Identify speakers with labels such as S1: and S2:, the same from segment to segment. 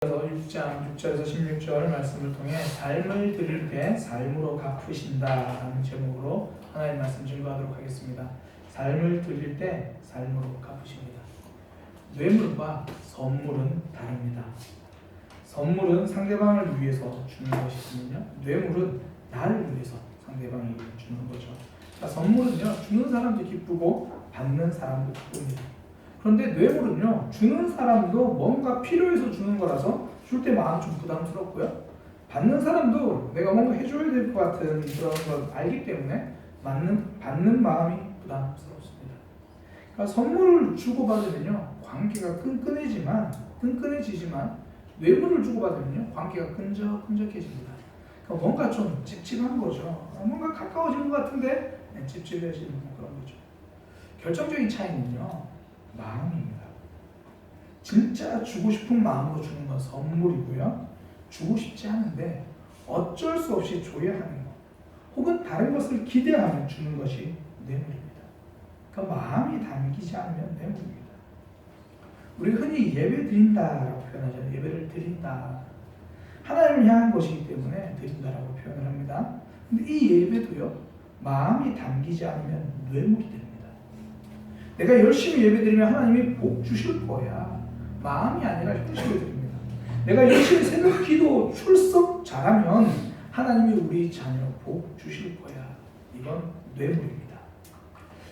S1: 1장 6절에서 16절 말씀을 통해 삶을 드릴 때 삶으로 갚으신다라는 제목으로 하나님의 말씀 증거하도록 하겠습니다. 삶을 드릴 때 삶으로 갚으십니다. 뇌물과 선물은 다릅니다. 선물은 상대방을 위해서 주는 것이거든요. 뇌물은 나를 위해서 상대방에게 주는 거죠. 그러니까 선물은요, 주는 사람도 기쁘고 받는 사람도 기쁩니다. 그런데 뇌물은요, 주는 사람도 뭔가 필요해서 주는 거라서 줄 때 마음 좀 부담스럽고요, 받는 사람도 내가 뭔가 해줘야 될 것 같은 그런 걸 알기 때문에 받는 마음이 부담스럽습니다. 그러니까 선물을 주고받으면요, 관계가 끈끈해지지만 뇌물을 주고받으면요, 관계가 끈적끈적해집니다. 그러니까 뭔가 좀 찝찝한 거죠. 뭔가 가까워진 것 같은데 찝찝해지는 그런 거죠. 결정적인 차이는요, 마음입니다. 진짜 주고 싶은 마음으로 주는 건 선물이고요, 주고 싶지 않은데 어쩔 수 없이 줘야 하는 것, 혹은 다른 것을 기대하며 주는 것이 뇌물입니다. 그러니까 마음이 담기지 않으면 뇌물입니다. 우리가 흔히 예배 드린다라고 표현하잖아요. 예배를 드린다. 하나님을 향한 것이기 때문에 드린다라고 표현을 합니다. 근데 이 예배도요, 마음이 담기지 않으면 뇌물이 됩니다. 내가 열심히 예배드리면 하나님이 복 주실 거야. 마음이 아니라 형식을 드립니다. 내가 열심히 새벽 기도 출석 잘하면 하나님이 우리 자녀 복 주실 거야. 이건 뇌물입니다.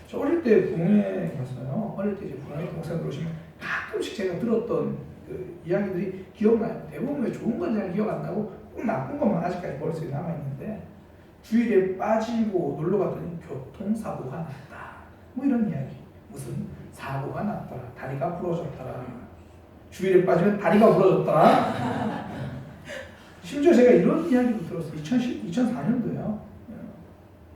S1: 저 어릴 때 부흥회 갔어요. 어릴 때 이제 부흥회 목사님 들어오시면 가끔씩 제가 들었던 그 이야기들이 기억나요. 대부분 왜 좋은 건 잘 기억 안 나고 꼭 나쁜 것만 아직까지 머릿속에 남아있는데, 주일에 빠지고 놀러 갔더니 교통사고가 났다. 뭐 이런 이야기. 무슨 사고가 났더라. 다리가 부러졌더라. 주일에 빠지면 다리가 부러졌더라. 심지어 제가 이런 이야기도 들었어요. 2004년도요.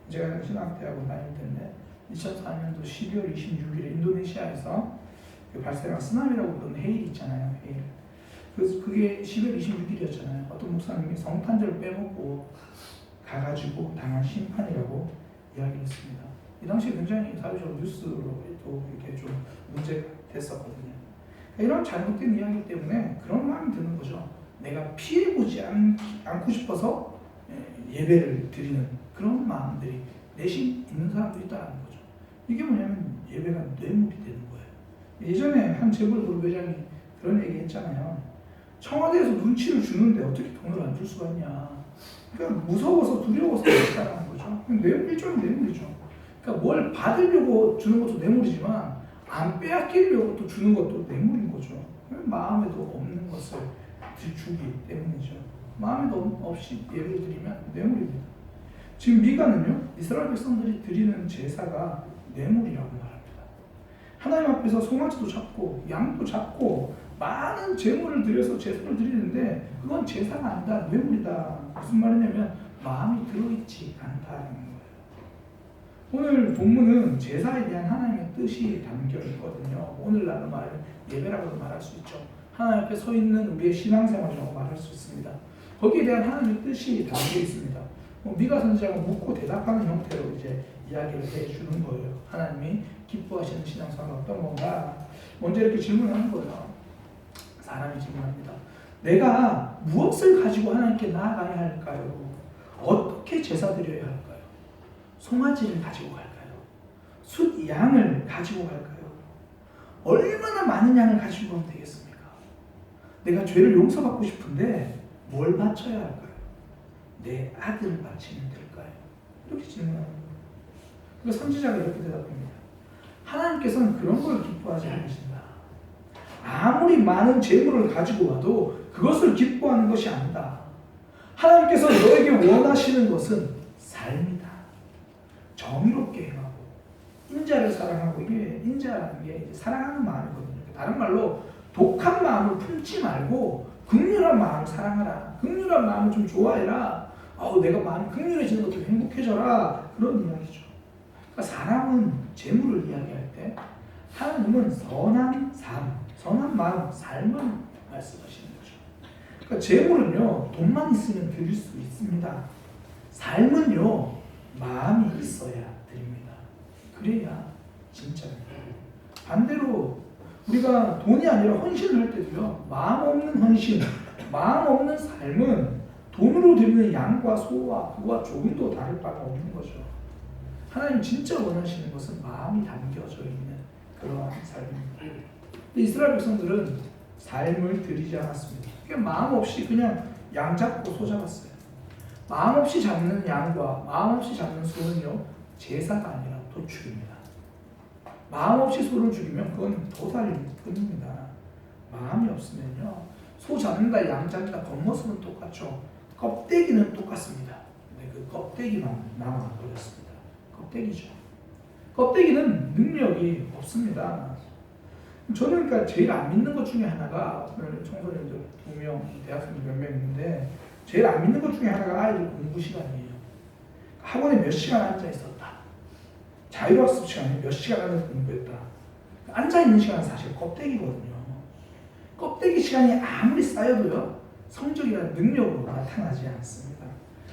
S1: 제가 신학대학원 다닐 때인데 2004년도 12월 26일에 인도네시아에서 발생한 쓰나미라고 부르는 해일 있잖아요. 해일. 그래서 그게 12월 26일이었잖아요. 어떤 목사님이 성탄절을 빼먹고 가가지고 당한 심판이라고 이야기를 했습니다. 이 당시에 굉장히 사회적으로 뉴스로 또 이렇게 좀 문제가 됐었거든요. 이런 잘못된 이야기 때문에 그런 마음이 드는 거죠. 내가 피해보지 않고 싶어서 예배를 드리는 그런 마음들이 내심 있는 사람도 있다는 거죠. 이게 뭐냐면 예배가 뇌물이 되는 거예요. 예전에 한 재벌 부회장이 그런 얘기 했잖아요. 청와대에서 눈치를 주는데 어떻게 돈을 안 줄 수가 있냐. 그러니까 무서워서 두려워서 그렇다는 거죠. 일종의 뇌물이죠. 그러니까 뭘 받으려고 주는 것도 뇌물이지만 안 빼앗기려고 또 주는 것도 뇌물인 거죠. 마음에도 없는 것을 주기 때문이죠. 마음에도 없이 예배를 드리면 뇌물입니다. 지금 미가는요, 이스라엘 백성들이 드리는 제사가 뇌물이라고 말합니다. 하나님 앞에서 송아지도 잡고 양도 잡고 많은 제물을 드려서 제사를 드리는데 그건 제사가 아니다, 뇌물이다. 무슨 말이냐면 마음이 들어있지 않다는 거예요. 오늘 본문은 제사에 대한 하나님의 뜻이 담겨 있거든요. 오늘날로 말하면 예배라고도 말할 수 있죠. 하나님 앞에 서 있는 우리의 신앙생활이라고 말할 수 있습니다. 거기에 대한 하나님의 뜻이 담겨 있습니다. 미가 선지자가 묻고 대답하는 형태로 이제 이야기를 해주는 거예요. 하나님이 기뻐하시는 신앙생활은 어떤 건가? 먼저 이렇게 질문하는 거예요. 사람이 질문합니다. 내가 무엇을 가지고 하나님께 나아가야 할까요? 어떻게 제사 드려야 할까요? 송아지를 가지고 갈까요? 숫 양을 가지고 갈까요? 얼마나 많은 양을 가지고 가면 되겠습니까? 내가 죄를 용서받고 싶은데 뭘 바쳐야 할까요? 내 아들을 바치면 될까요? 이렇게 질문하는 거예요. 그러니까 선지자가 이렇게 대답합니다. 하나님께서는 그런 걸 기뻐하지 않으신다. 아무리 많은 재물을 가지고 와도 그것을 기뻐하는 것이 아니다. 하나님께서 너에게 원하시는 것은 삶이다. 정의롭게 행하고 인자를 사랑하고, 이게 인자라는 게 사랑하는 마음이거든요. 다른 말로 독한 마음을 품지 말고 긍휼한 마음을 사랑하라. 긍휼한 마음을 좀 좋아해라. 내가 마음이 긍휼해지는 것도 행복해져라. 그런 이야기죠. 그러니까 사람은 재물을 이야기할 때 하나님은 선한 삶, 선한 마음, 삶을 말씀하시는 거죠. 그러니까 재물은요, 돈만 있으면 드릴 수 있습니다. 삶은요, 마음이 있어야 드립니다. 그래야 진짜입니다. 반대로 우리가 돈이 아니라 헌신을 할 때도요, 마음 없는 헌신, 마음 없는 삶은 돈으로 드리는 양과 소와 그와 조금도 다를 바가 없는 거죠. 하나님 진짜 원하시는 것은 마음이 담겨져 있는 그러한 삶입니다. 근데 이스라엘 백성들은 삶을 드리지 않았습니다. 그냥 마음 없이 그냥 양 잡고 소 잡았어요. 마음 없이 잡는 양과 마음 없이 잡는 소는요, 제사가 아니라 도축입니다. 마음 없이 소를 죽이면 그건 도살일 뿐입니다. 마음이 없으면요, 소 잡는다, 양 잡는다, 겉모습은 똑같죠. 껍데기는 똑같습니다. 근데 그 껍데기만 남아버렸습니다. 껍데기죠. 껍데기는 능력이 없습니다. 저는 그러니까 제일 안 믿는 것 중에 하나가, 오늘 청소년들 2명, 대학생들 몇 명 있는데 제일 안 믿는 것 중에 하나가 아이들 공부 시간이에요. 학원에 몇 시간 앉아 있었다. 자율학습 시간에 몇 시간 앉아서 공부했다. 앉아 있는 시간은 사실 껍데기거든요. 껍데기 시간이 아무리 쌓여도요, 성적이나 능력으로 나타나지 않습니다.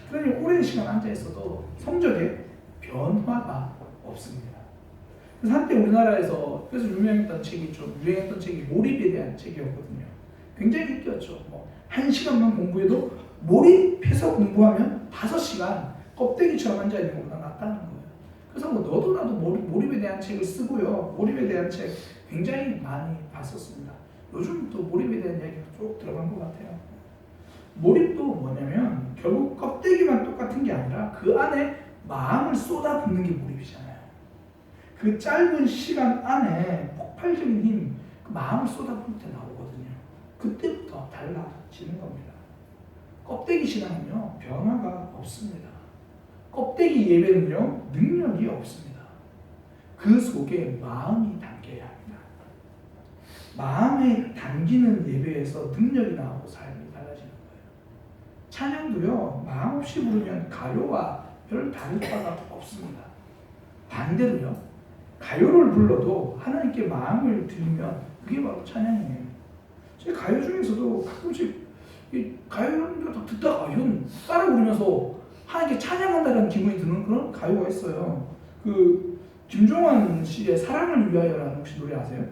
S1: 그러니 오랜 시간 앉아 있어도 성적에 변화가 없습니다. 그래서 한때 우리나라에서 그래서 유명했던 책이 몰입에 대한 책이었거든요. 굉장히 인기였죠. 1시간만 공부해도 몰입해서 공부하면 5시간 껍데기처럼 앉아 있는 것보다 낫다는 거예요. 그래서 너도 나도 몰입에 대한 책을 쓰고요. 몰입에 대한 책 굉장히 많이 봤었습니다. 요즘 또 몰입에 대한 이야기가 쭉 들어간 것 같아요. 몰입도 뭐냐면 결국 껍데기만 똑같은 게 아니라 그 안에 마음을 쏟아붓는 게 몰입이잖아요. 그 짧은 시간 안에 폭발적인 힘, 그 마음을 쏟아부을 때 나오거든요. 그때부터 달라지는 겁니다. 껍데기 신앙은요, 변화가 없습니다. 껍데기 예배는요, 능력이 없습니다. 그 속에 마음이 담겨야 합니다. 마음에 담기는 예배에서 능력이 나오고 삶이 달라지는 거예요. 찬양도요, 마음 없이 부르면 가요와 별 다를 바가 없습니다. 반대로요, 가요를 불러도 하나님께 마음을 드리면 그게 바로 찬양이에요. 제 가요 중에서도 가끔씩 이 가요를 듣다가 이건 따라 부르면서 하나님께 찬양한다는 기분이 드는 그런 가요가 있어요. 그 김종환 씨의 사랑을 위하여라는 혹시 노래 아세요?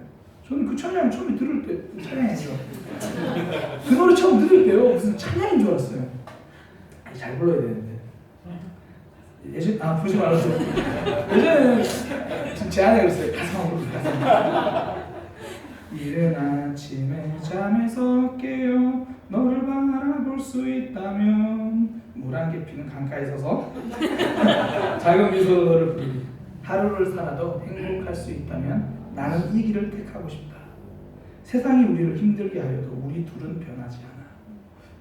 S1: 저는 그 찬양 처음에 들을 때 찬양이죠. 그 노래 처음 들을 때요, 무슨 찬양인 줄 알았어요. 잘 불러야 되는데. 부르지 말았어. 예전에 지금 제안해 그랬어요. 가사만 부르자. 이른 아침에 잠에서 깨어 너를 바라볼 수 있다면, 물 한 개 피는 강가에 서서 작은 미소로 너를 부르리. 하루를 살아도 행복할 수 있다면 나는 이 길을 택하고 싶다. 세상이 우리를 힘들게 하여도 우리 둘은 변하지 않아.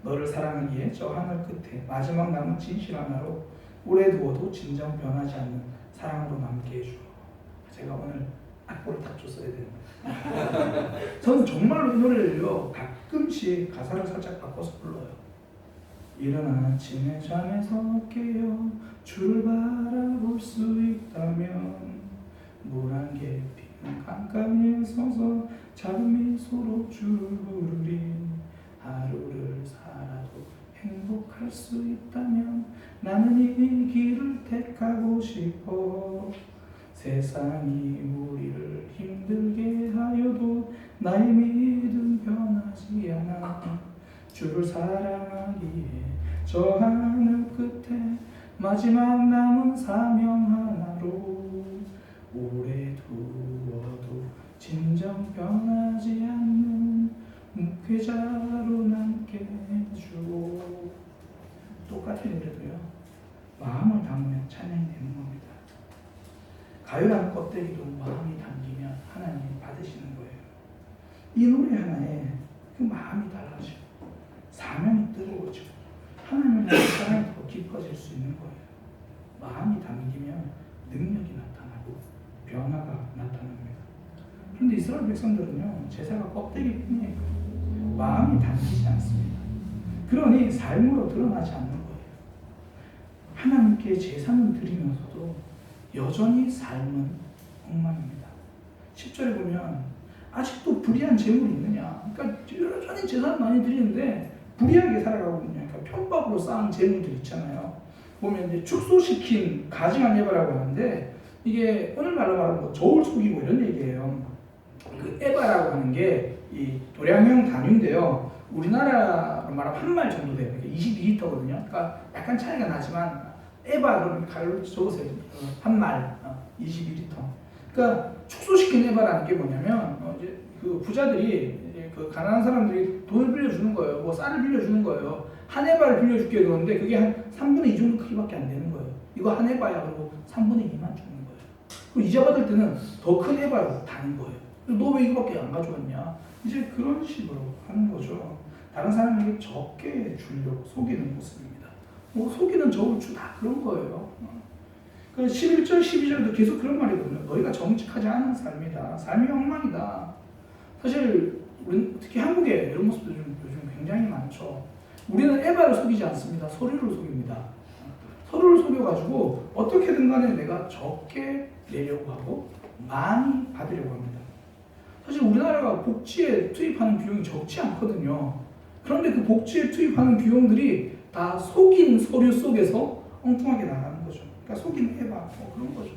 S1: 너를 사랑하기에 저 하늘 끝에 마지막 남은 진실 하나로 오래 두어도 진정 변하지 않는 사랑으로 남게 해줘. 제가 오늘 악보를 딱 줬어야 되는데 저는 정말로 이 노래를요, 가끔씩 가사를 살짝 바꿔서 불러요. 이른 아침에 잠에서 깨어 주를 바라볼 수 있다면, 물 한 개 피는 강가에 서서 작은 미소로 주를 부르리. 하루를 살아도 행복할 수 있다면 나는 이 길을 택하고 싶어. 세상이 우리를 힘들게 하여도 나의 믿음 변하지 않아. 주를 사랑하기에 저 하늘 끝에 마지막 남은 사명 하나로 오래 두어도 진정 변하지 않는 목회자로 남게 해주오. 똑같은 노래도요, 마음을 담으면 찬양이 되는 겁니다. 가요라는 껍데기도 마음이 담기면 하나님 받으시는 거예요. 이 노래 하나에 그 마음이 달라지고 사명이 뜨거워지고 하나님을 향한 사랑이 더 깊어질 수 있는 거예요. 마음이 담기면 능력이 나타나고 변화가 나타납니다. 그런데 이스라엘 백성들은요, 제사가 껍데기뿐이에요. 마음이 담기지 않습니다. 그러니 삶으로 드러나지 않는 거예요. 하나님께 제사는 드리면서도 여전히 삶은 엉망입니다. 10절에 보면 아직도 불의한 재물이 있느냐. 그러니까 여전히 제사는 많이 드리는데 불의하게 살아가고 있느냐. 그러니까 편법으로 쌓은 재물들 있잖아요. 보면 이제 축소시킨 가증한 예배라고 하는데, 이게 오늘날로 말하면 저울 속이고 이런 얘기예요. 그 에바라고 하는 게 이 도량형 단위인데요. 우리나라 말하면 한 말 정도 돼요. 그러니까 22리터거든요. 그러니까 약간 차이가 나지만 에바 그러면 가로 적으세요. 한 말 22리터. 그러니까 축소시킨 에바라는 게 뭐냐면 이제 그 부자들이 이제 그 가난한 사람들이 돈을 빌려주는 거예요. 뭐 쌀을 빌려주는 거예요. 한 에바를 빌려줄게 그러는데 그게 한 3분의 2 정도 크기밖에 안 되는 거예요. 이거 한 에바야 그러고 3분의 2만 주는 거예요. 그리고 이자 받을 때는 더 큰 에바로 다는 거예요. 너 왜 이거밖에 안 가져왔냐? 이제 그런 식으로 하는 거죠. 다른 사람에게 적게 주려고 속이는 모습입니다. 뭐 속이는 저울 주다 그런 거예요. 11절, 12절도 계속 그런 말이거든요. 너희가 정직하지 않은 삶이다. 삶이 엉망이다. 사실 우리 특히 한국에 이런 모습도 요즘 굉장히 많죠. 우리는 에바를 속이지 않습니다. 서류를 속입니다. 서류를 속여가지고 어떻게든 간에 내가 적게 내려고 하고 많이 받으려고 합니다. 사실 우리나라가 복지에 투입하는 비용이 적지 않거든요. 그런데 그 복지에 투입하는 비용들이 다 속인 서류 속에서 엉뚱하게 나가는 거죠. 그러니까 속인 에바 그런 거죠.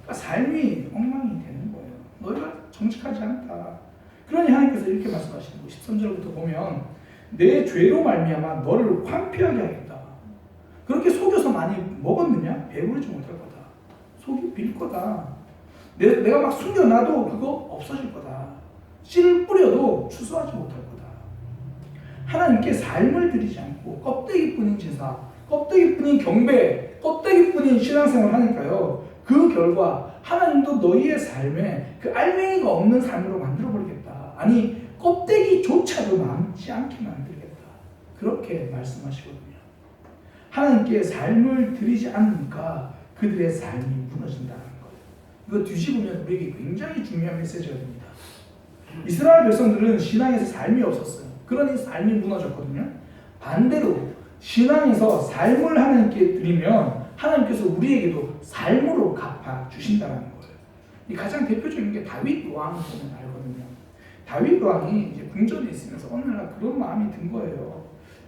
S1: 그러니까 삶이 엉망이 되는 거예요. 너희가 정직하지 않다. 그러니 하나님께서 이렇게 말씀하시는 거예요. 13절부터 보면 내 죄로 말미암아 너를 황폐하게 하겠다. 그렇게 속여서 많이 먹었느냐? 배부르지 못할 거다. 속이 빌 거다. 내가 막 숨겨놔도 그거 없어질 거다. 씨를 뿌려도 추수하지 못할 거다. 하나님께 삶을 드리지 않고 껍데기뿐인 제사, 껍데기뿐인 경배, 껍데기뿐인 신앙생활을 하니까요. 그 결과 하나님도 너희의 삶에 그 알맹이가 없는 삶으로 만들어버리겠다. 아니 껍데기조차도 남지 않게 만들겠다. 그렇게 말씀하시거든요. 하나님께 삶을 드리지 않으니까 그들의 삶이 무너진다는 거예요. 이거 뒤집으면 우리에게 굉장히 중요한 메시지가 됩니다. 이스라엘 백성들은 신앙에서 삶이 없었어요. 그러니 삶이 무너졌거든요. 반대로 신앙에서 삶을 하나님께 드리면 하나님께서 우리에게도 삶으로 갚아 주신다는 거예요. 이 가장 대표적인 게 다윗 왕을 보면 알거든요. 다윗 왕이 이제 궁전에 있으면서 어느 날 그런 마음이 든 거예요.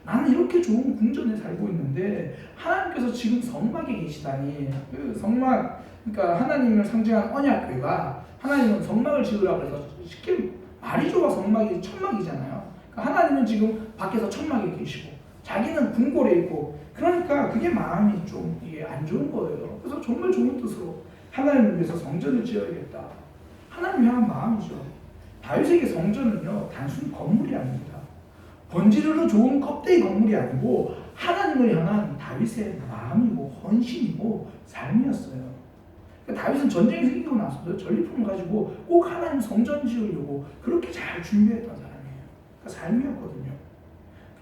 S1: 나는 이렇게 좋은 궁전에 살고 있는데 하나님께서 지금 성막에 계시다니. 그 성막, 그러니까 하나님을 상징한 언약궤가 하나님은 성막을 지으라고 해서 쉽게 말이 좋아 성막이 천막이잖아요. 그러니까 하나님은 지금 밖에서 천막에 계시고 자기는 궁궐에 있고 그러니까 그게 마음이 좀 이게 안 좋은 거예요. 그래서 정말 좋은 뜻으로 하나님을 위해서 성전을 지어야겠다. 하나님 향한 마음이죠. 다윗에게 성전은요 단순히 건물이 아닙니다. 번지르르 좋은 껍데기 건물이 아니고 하나님을 향한 다윗의 마음이고 헌신이고 삶이었어요. 그러니까 다윗은 전쟁이 생기고 나서도 전리품을 가지고 꼭 하나님 성전 지으려고 그렇게 잘 준비했던 사람이에요. 그러니까 삶이었거든요.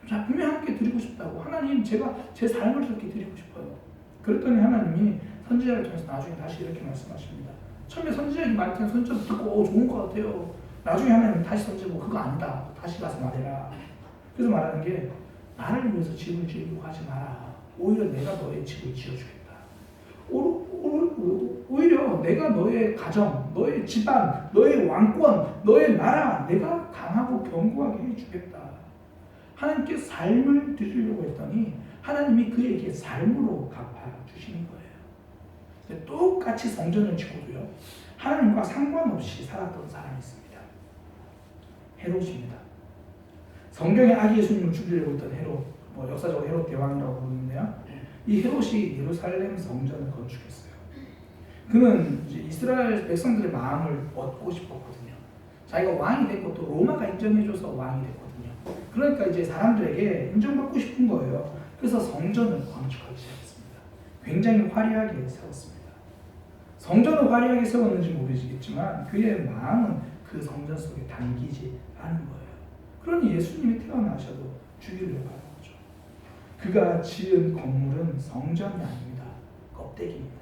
S1: 자, 분명히 하나님께 드리고 싶다고. 하나님, 제가 제 삶을 그렇게 드리고 싶어요. 그랬더니 하나님이 선지자를 통해서 나중에 다시 이렇게 말씀하십니다. 처음에 선지자에게 말했던 선지자 듣고 좋은 것 같아요. 나중에 하나님 다시 선지자고 그거 아니다. 다시 가서 말해라. 그래서 말하는 게 나를 위해서 집을 지으려고 하지 마라. 오히려 내가 너의 집을 지어주겠다. 오히려 내가 너의 가정, 너의 집안, 너의 왕권, 너의 나라 내가 강하고 견고하게 해주겠다. 하나님께 삶을 드리려고 했더니 하나님이 그에게 삶으로 갚아주시는 거예요. 똑같이 성전을 짓고도요. 하나님과 상관없이 살았던 사람이 있습니다. 헤롯입니다. 성경에 아기 예수님을 죽이려고 했던 헤롯, 역사적으로 헤롯 대왕이라고 부르는데요. 이 헤롯이 예루살렘 성전을 건축했어요. 그는 이제 이스라엘 백성들의 마음을 얻고 싶었거든요. 자기가 왕이 된 것도 로마가 인정해줘서 왕이 됐거든요. 그러니까 이제 사람들에게 인정받고 싶은 거예요. 그래서 성전을 건축하기 시작했습니다. 굉장히 화려하게 세웠습니다. 성전을 화려하게 세웠는지 모르시겠지만 그의 마음은 그 성전 속에 담기지 않은 거예요. 그러니 예수님이 태어나셔도 죽이려고 하는 거죠. 그가 지은 건물은 성전이 아닙니다. 껍데기입니다.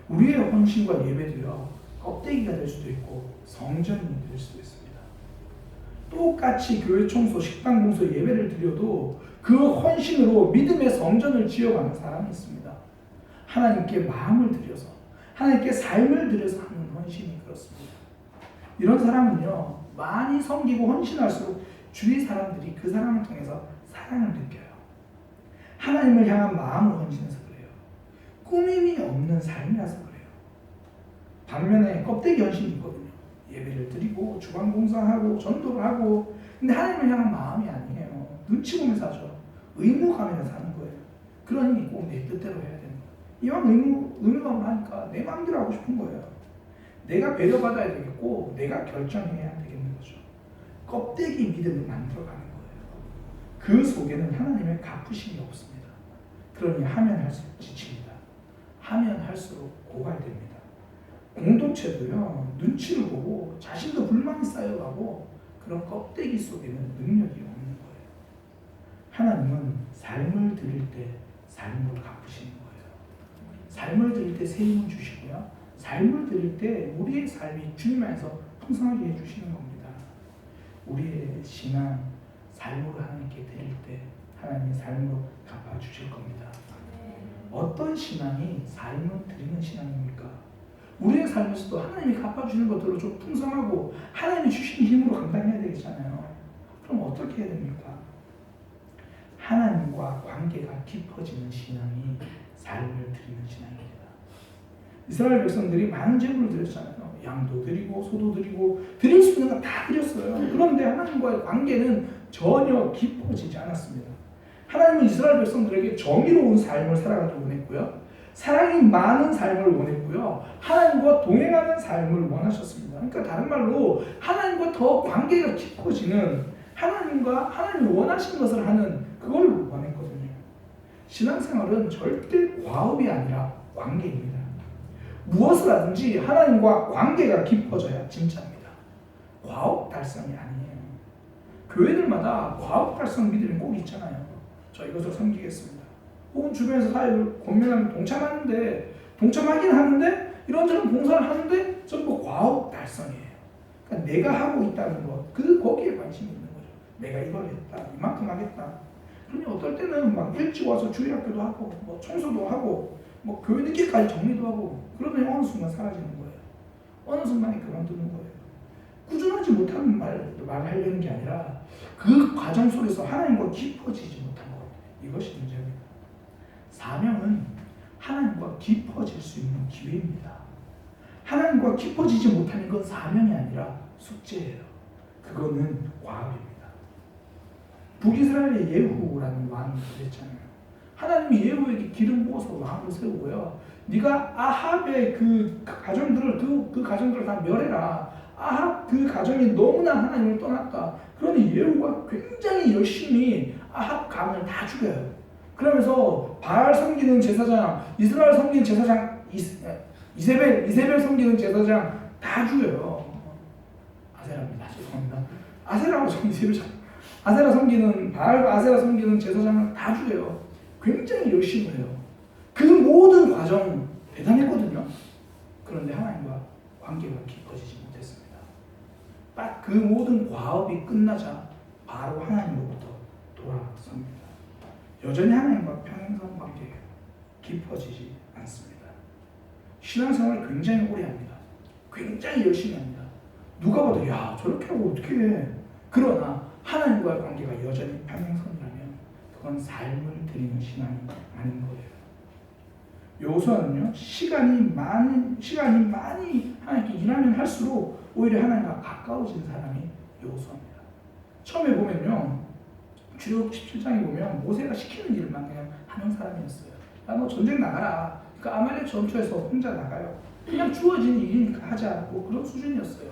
S1: 우리의 헌신과 예배도요. 껍데기가 될 수도 있고 성전이 될 수도 있습니다. 똑같이 교회 청소, 식당 공소, 예배를 드려도 그 헌신으로 믿음의 성전을 지어가는 사람이 있습니다. 하나님께 마음을 들여서 하나님께 삶을 들여서 하는 헌신이 그렇습니다. 이런 사람은요. 많이 섬기고 헌신할수록 주위 사람들이 그 사람을 통해서 사랑을 느껴요. 하나님을 향한 마음을 헌신해서 그래요. 꾸밈이 없는 삶이라서 그래요. 반면에 껍데기 헌신이 있거든요. 예배를 드리고 주방 공사하고 전도를 하고 근데 하나님을 향한 마음이 아니에요. 눈치 보면서 하죠. 의무감이라 사는 거예요. 그러니 꼭 내 뜻대로 해야 되는 거예요. 이왕 의무감을 하니까 내 마음대로 하고 싶은 거예요. 내가 배려받아야 되겠고 내가 결정해야 되겠는 거죠. 껍데기 믿음을 만들어가는 거예요. 그 속에는 하나님의 갚으심이 없습니다. 그러니 하면 할수록 지칩니다. 하면 할수록 고갈됩니다. 공동체도요, 눈치를 보고 자신도 불만이 쌓여가고 그런 껍데기 속에는 능력이 없는 거예요. 하나님은 삶을 드릴 때 삶으로 갚으시는 거예요. 삶을 드릴 때 새 힘을 주시고요. 삶을 드릴 때 우리의 삶이 주님 안에서 풍성하게 해주시는 겁니다. 우리의 신앙, 삶으로 하나님께 드릴 때 하나님이 삶으로 갚아주실 겁니다. 어떤 신앙이 삶을 드리는 신앙입니까? 우리의 삶에서도 하나님이 갚아주는 것들을 좀 풍성하고 하나님이 주신 힘으로 감당해야 되겠잖아요. 그럼 어떻게 해야 됩니까? 하나님과 관계가 깊어지는 신앙이 삶을 드리는 신앙입니다. 이스라엘 백성들이 많은 제물을 드렸잖아요. 양도 드리고 소도 드리고 드릴 수 있는 거 다 드렸어요. 그런데 하나님과의 관계는 전혀 깊어지지 않았습니다. 하나님은 이스라엘 백성들에게 정의로운 삶을 살아가기를 원했고요. 사랑이 많은 삶을 원했고요. 하나님과 동행하는 삶을 원하셨습니다. 그러니까 다른 말로 하나님과 더 관계가 깊어지는 하나님과 하나님이 원하신 것을 하는 그걸 원했거든요. 신앙생활은 절대 과업이 아니라 관계입니다. 무엇을 하든지 하나님과 관계가 깊어져야 진짜입니다. 과업 달성이 아니에요. 교회들마다 과업 달성 믿음이 꼭 있잖아요. 저 이것을 섬기겠습니다. 혹은 주변에서 사역을 권면하면 동참하긴 하는데 이런저런 봉사를 하는데 전부 과업 달성이에요. 그러니까 내가 하고 있다는 것, 거기에 관심이 있는 거죠. 내가 이걸 했다, 이만큼 하겠다. 그러니 어떨 때는 막 일찍 와서 주일학교도 하고, 뭐 청소도 하고, 뭐 교회 늦게까지 정리도 하고, 그러더니 어느 순간 사라지는 거예요. 어느 순간에 그만두는 거예요. 꾸준하지 못하는 말하려는 게 아니라 그 과정 속에서 하나님과 깊어지지 못한 것. 이것이 문제입니다. 사명은 하나님과 깊어질 수 있는 기회입니다. 하나님과 깊어지지 못하는 건 사명이 아니라 숙제예요. 그거는 과업입니다. 북이스라엘의 예후라는 왕이 그랬잖아요. 하나님이 예후에게 기름 부어서 왕을 세우고요. 네가 아합의 그 가정들을 다 멸해라. 아합 그 가정이 너무나 하나님을 떠났다. 그러니 예후가 굉장히 열심히 아합 가문을 다 죽여요. 그러면서 바알 섬기는 제사장, 이스라엘 섬기는 제사장, 이세벨 섬기는 제사장 다 죽여요. 아세라입니다. 죄송합니다. 아세라고 아세라 섬기는 바알과 아세라 섬기는 제사장을 다 죽여요. 굉장히 열심히 해요. 그 모든 과정 대단했거든요. 그런데 하나님과 관계가 깊어지지 못했습니다. 딱 그 모든 과업이 끝나자 바로 하나님으로부터 돌아섭니다. 여전히 하나님과 평행선 관계가 깊어지지 않습니다. 신앙생활을 굉장히 오래 합니다. 굉장히 열심히 합니다. 누가 봐도 야 저렇게 하고 어떻게 해. 그러나 하나님과의 관계가 여전히 평행선이라면 그건 삶을 드리는 신앙이 아닌 거예요. 여호수아는요 시간이 많이 하나님께 일하면 할수록 오히려 하나님과 가까워진 사람이 여호수아입니다. 처음에 보면요 출애굽 17장에 보면 모세가 시키는 일만 그냥 하는 사람이었어요. 야 너 전쟁 나가라. 그러니까 아말렉 전투에서 혼자 나가요. 그냥 주어진 일이니까 하자. 뭐 그런 수준이었어요.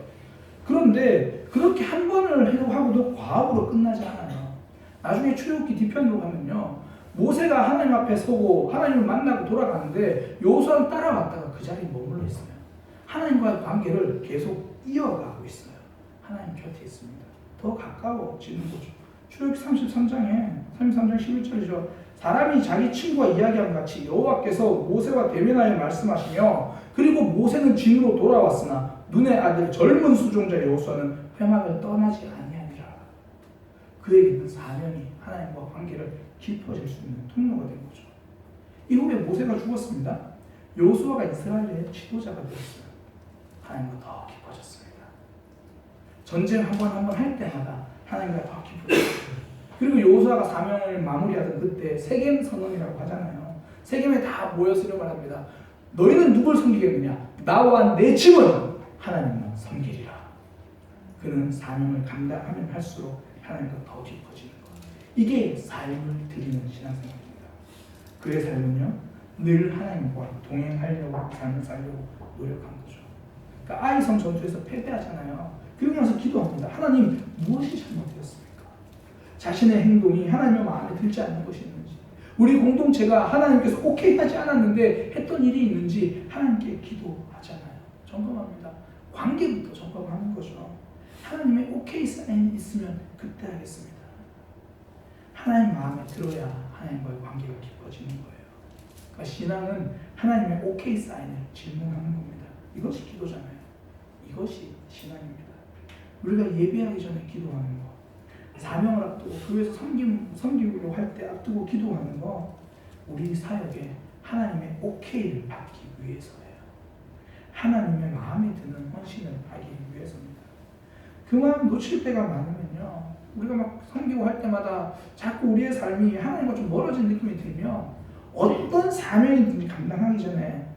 S1: 그런데 그렇게 한 번을 하고도 과업으로 끝나지 않아요. 나중에 출애굽기 뒤편으로 가면요 모세가 하나님 앞에 서고 하나님을 만나고 돌아가는데 여호수아는 따라갔다가 그 자리에 머물러 있어요. 하나님과의 관계를 계속 이어가고 있어요. 하나님 곁에 있습니다. 더 가까워지는 거죠. 출애굽기 33장 11절이죠. 사람이 자기 친구와 이야기함 같이 여호와께서 모세와 대면하여 말씀하시며 그리고 모세는 진으로 돌아왔으나 눈의 아들 젊은 수종자 여호수아는 회막을 떠나지 아니하니라. 그에게는 사명이 하나님과 관계를 깊어질 수 있는 통로가 된 거죠. 이후에 모세가 죽었습니다. 여호수아가 이스라엘의 지도자가 되었어요. 하나님과 더 깊어졌습니다. 전쟁 한 번 할 때마다 하나님과 더 깊어졌어요. 그리고 여호수아가 사명을 마무리하던 그때 세겜 선언이라고 하잖아요. 세겜에 다 모여서 이런 말 합니다. 너희는 누굴 섬기겠느냐? 나와 내 집은 하나님만 섬기리라. 그는 사명을 감당하면 할수록 하나님과 더 깊어지는 것. 이게 삶을 드리는 신앙생활입니다. 그의 삶은요, 늘 하나님과 동행하려고 삶을 살려고 노력한 거죠. 그러니까 아이성 전투에서 패배하잖아요. 그러고 나서 기도합니다. 하나님, 무엇이 잘못되었습니까? 자신의 행동이 하나님의 마음에 들지 않는 것이 있는지, 우리 공동체가 하나님께서 오케이 하지 않았는데 했던 일이 있는지 하나님께 기도하잖아요. 점검합니다. 관계부터 점검하는 거죠. 하나님의 오케이 사인이 있으면 그때 하겠습니다. 하나님 마음에 들어야 하나님과의 관계가 깊어지는 거예요. 그러니까 신앙은 하나님의 오케이 사인을 질문하는 겁니다. 이것이 기도잖아요. 이것이 신앙입니다. 우리가 예배하기 전에 기도하는 거, 사명을 앞두고 교회에서 섬기려고 할 때 앞두고 기도하는 거, 우리 사역에 하나님의 오케이를 받기 위해서예요. 하나님의 마음에 드는 헌신을 하기 위해서입니다. 그 마음 놓칠 때가 많으면요, 우리가 막 섬기고 할 때마다 자꾸 우리의 삶이 하나님과 좀 멀어진 느낌이 들면 어떤 사명이든지 감당하기 전에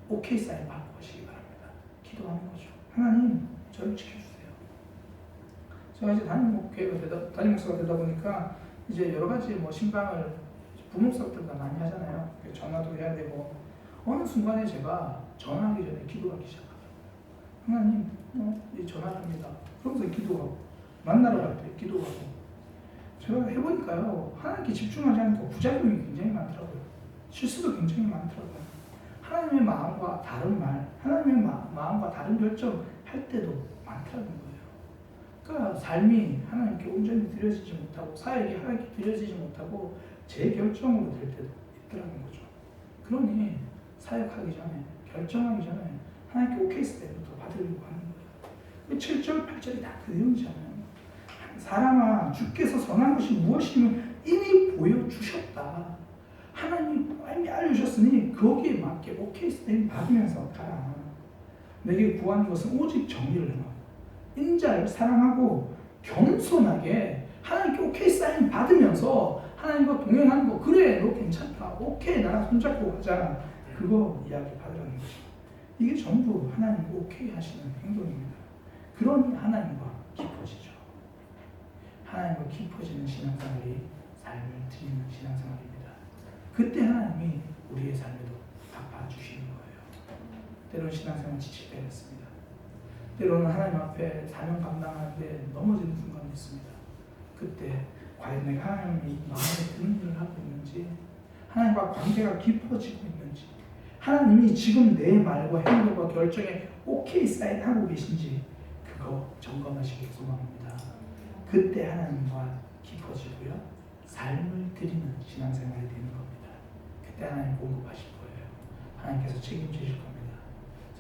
S1: 오케이 사인 받고 하시기 바랍니다. 기도하는 거죠. 하나님, 저를 지켜주세요. 제가 이제 담임 목사가 되다 보니까 이제 여러 가지 신방을 부목사들과 많이 하잖아요. 전화도 해야 되고, 어느 순간에 제가 전화하기 전에 기도하기 시작하더라고요. 하나님, 전화합니다. 그러면서 기도하고, 만나러 갈 때 기도하고. 제가 해보니까요, 하나님께 집중하지 않으니까 부작용이 굉장히 많더라고요. 실수도 굉장히 많더라고요. 하나님의 마음과 다른 말, 하나님의 마음과 다른 결정 할 때도 많더라는 거예요. 그러니까 삶이 하나님께 온전히 드려지지 못하고, 사역이 하나님께 드려지지 못하고 제 결정으로 될 때도 있더라는 거죠. 그러니 사역하기 전에, 결정하기 전에 하나님께 오케이 때부터 받으려고 하는 거예요. 7절, 8절이 다 그 내용이잖아요. 사람아, 주께서 선한 것이 무엇이면 이미 보여주셨다. 하나님이 이미 알려주셨으니 거기에 맞게 오케이 스테인 받으면서 가라. 내게 구하는 것은 오직 정의를 행하고 인자를 사랑하고 겸손하게 하나님께 오케이 사인 받으면서 하나님과 동행하는 거. 그래, 너 괜찮다. 오케이, 나랑 손잡고 가자. 그거 이야기 받으라는 거죠. 이게 전부 하나님 오케이 하시는 행동입니다. 그러니 하나님과 깊어지죠. 하나님과 깊어지는 신앙생활이 삶을 드리는 신앙생활입니다. 그때 하나님이 우리의 삶에도 갚아주시는 거예요. 때로는 신앙생활 지칠 때가 있습니다. 때로는 하나님 앞에 사명 감당하는데 넘어지는 순간이 있습니다. 그때 과연 내가 하나님이 마음에 드는 일을 하고 있는지, 하나님과 관계가 깊어지고 있는지, 하나님이 지금 내 말과 행동과 결정에 오케이 사인하고 계신지 그거 점검하시길 소망합니다. 그때 하나님과 깊어지고요, 삶을 드리는 신앙생활이 되는 겁니다. 그때 하나님 공급하실 거예요. 하나님께서 책임지실 겁니다.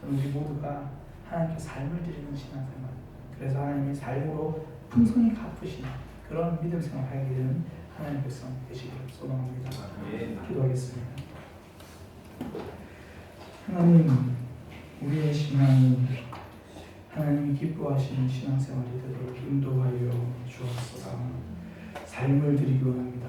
S1: 저는 우리 모두가 하나님께 삶을 드리는 신앙생활, 그래서 하나님이 삶으로 풍성히 갚으시는 그런 믿음 생활하게 되는 하나님의 백성 되시기를 소망합니다. 기도하겠습니다. 하나님, 우리의 신앙이 하나님이 기뻐하시는 신앙생활이 되도록 인도하여 주옵소서. 삶을 드리기 원합니다.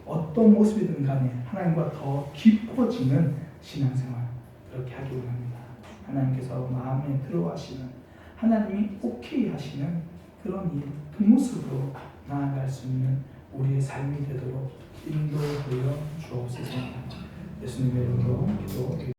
S1: 어떤 모습이든 간에 하나님과 더 깊어지는 신앙생활 그렇게 하기 원합니다. 하나님께서 마음에 들어하시는, 하나님이 오케이 하시는 그런 일, 그 모습으로 나아갈 수 있는 우리의 삶이 되도록 인도하여 주옵소서. 예수님의 이름으로 기도